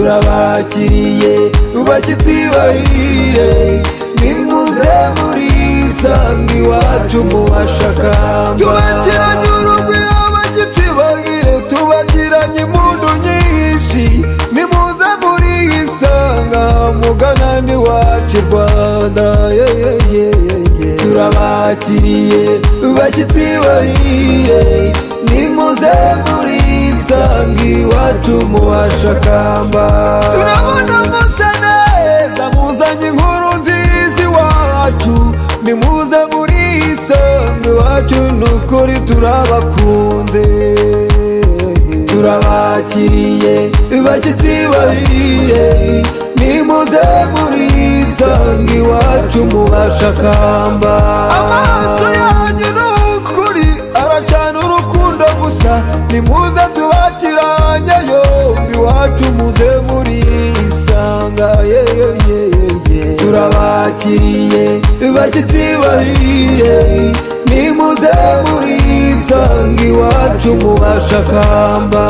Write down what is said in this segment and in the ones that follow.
turabakiriye bashyitsi bahire, nimuze murisanga iwacu mu bashakamba. Tubakiranye urugwiro abashyitsi bahire, tubagiranye impundu nyinshi, nimuze murisanga mugana n'iwacu Rwanda. Turabakiriye bashyitsi bahire, nimuze murisanga iwacu mu bashakamba. Turabona musa neza, muzanye inkuru nziza iwacu, nimuze murisanga iwacu, nukuri turabakunze. Turabakiriye bashyitsi bahire, nimuze murisanga iwacu mu bashakamba. Amaso yanyu nukuri aracana urukundo gusa, nimuze tubakiranye yombi iwacu muze murisanga. Turabakiriye bashyitsi bahire, nimuze murisanga iwacu mu bashakamba.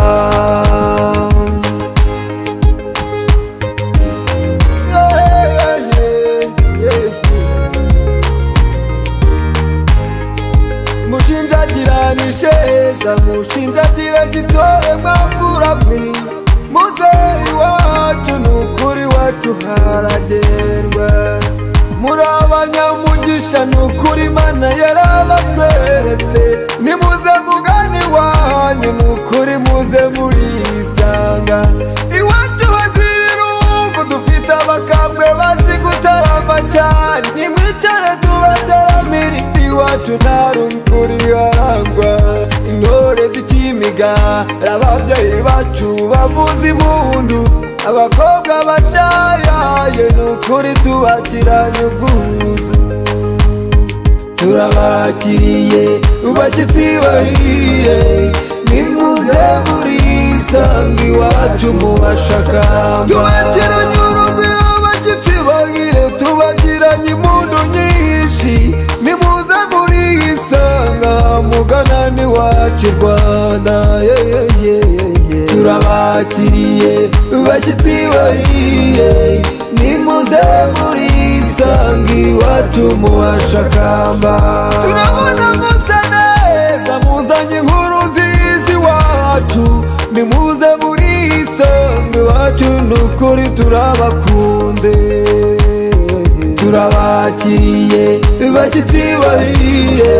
Mushinjagirane isheza, mushinjagire gitore mwamvuramwe, muze iwacu nukuri iwacu haragerwa. Muri abanyamugisha nukuri Imana yarabatweretse, nimuze mugane iwanyu nukuri muze murisanga. Iwacu hazira irungu, dufite abakambwe bazi gutarama cyane, nimwicare tubataramire, iwacu nta rumuri harangwa. Intore z'ikimigara, ababyeyi bacu bavuza impundu, abakobwa bashayaye nukuri tubakiranye ubwuzu. Turabakiriye bashyitsi bahire, nimuze murisanga iwacu mu bashakamba. Tubakiranye urugwiro bashyitsi bahire, tubagiranye impundu nyinshi, nimuze murisanga mugana n'iwacu Rwanda. Turabakiriye bashyitsi bahire, nimuze murisanga iwacu mu bashakamba. Turabona musa neza, muzanye inkuru nziza iwacu, nimuze murisanga iwacu, nukuri turabakunze. Turabakiriye bashyitsi bahire,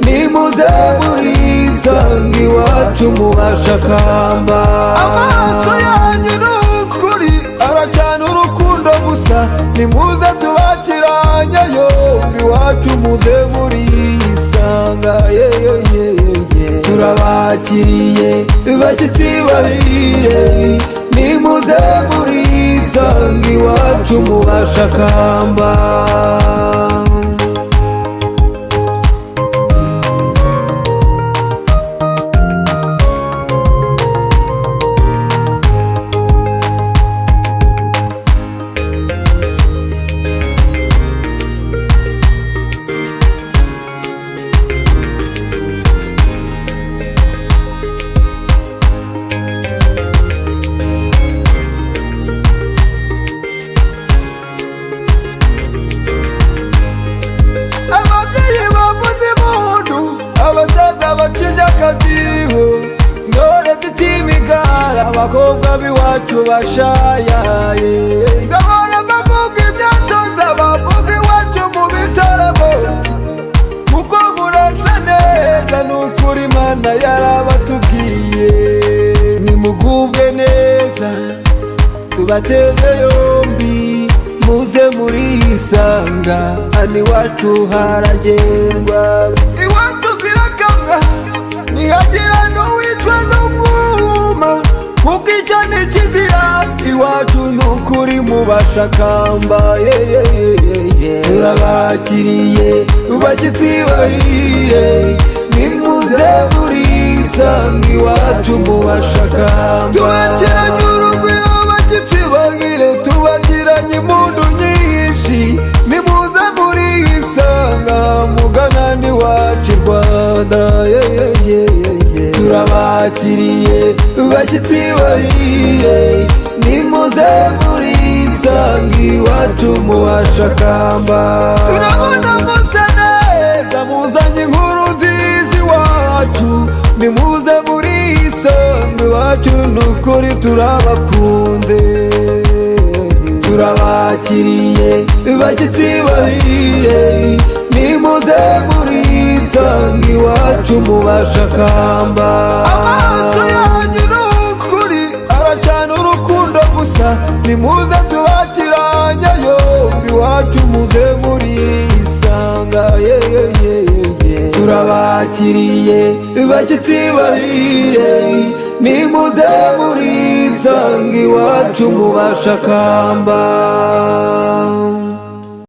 nimuze murisanga iwacu mu bashakamba. Amaso yanyu nukuri aracana urukundo gusa, nimuze tubakiranye yombi iwacu muze murisanga. Turabakiriye bashyitsi bahire, nimuze murisanga iwacu mu bashakamba. Ntore z'ikimigara, abakobwa b'iwacu bashayaye, ndabona bavuga ibyatoza, bavuga iwacu mu bitaramo, kuko murasa neza nukuri Imana yarabatubwiye. Nimugubwe neza, tubateze yombi, muze murisanga, hano iwacu haragendwa. Iwacu zirakamwa, nihagira n'uwicwa n'umwuma, kuko icyo ni kizira iwacu nukuri mu bashakamba. Turabakiriye bashyitsi bahire, nimuze murisanga iwacu mu bashakamba. Tubakiranye urugwiro bashyitsi bahire, tubagiranye impundu nyinshi, nimuze murisanga mugana n'iwacu Rwanda. Turabakiriye bashyitsi bashyitsi bahire nimuze murisanga iwacu mu bashakamba. Turabona musa neza muzanye inkuru nziza iwacu, nimuze murisanga iwacu nukuri turabakunze. Turabakiriye bashyitsi bahire nimuze murisanga iwacu mu bashakamba. Amaso yanyu nukuri aracana urukundo gusa, nimuze tubakiranya yombi iwacu muze murisanga. Turabakiriye bashyitsi bahire nimuze murisanga iwacu mu bashakamba.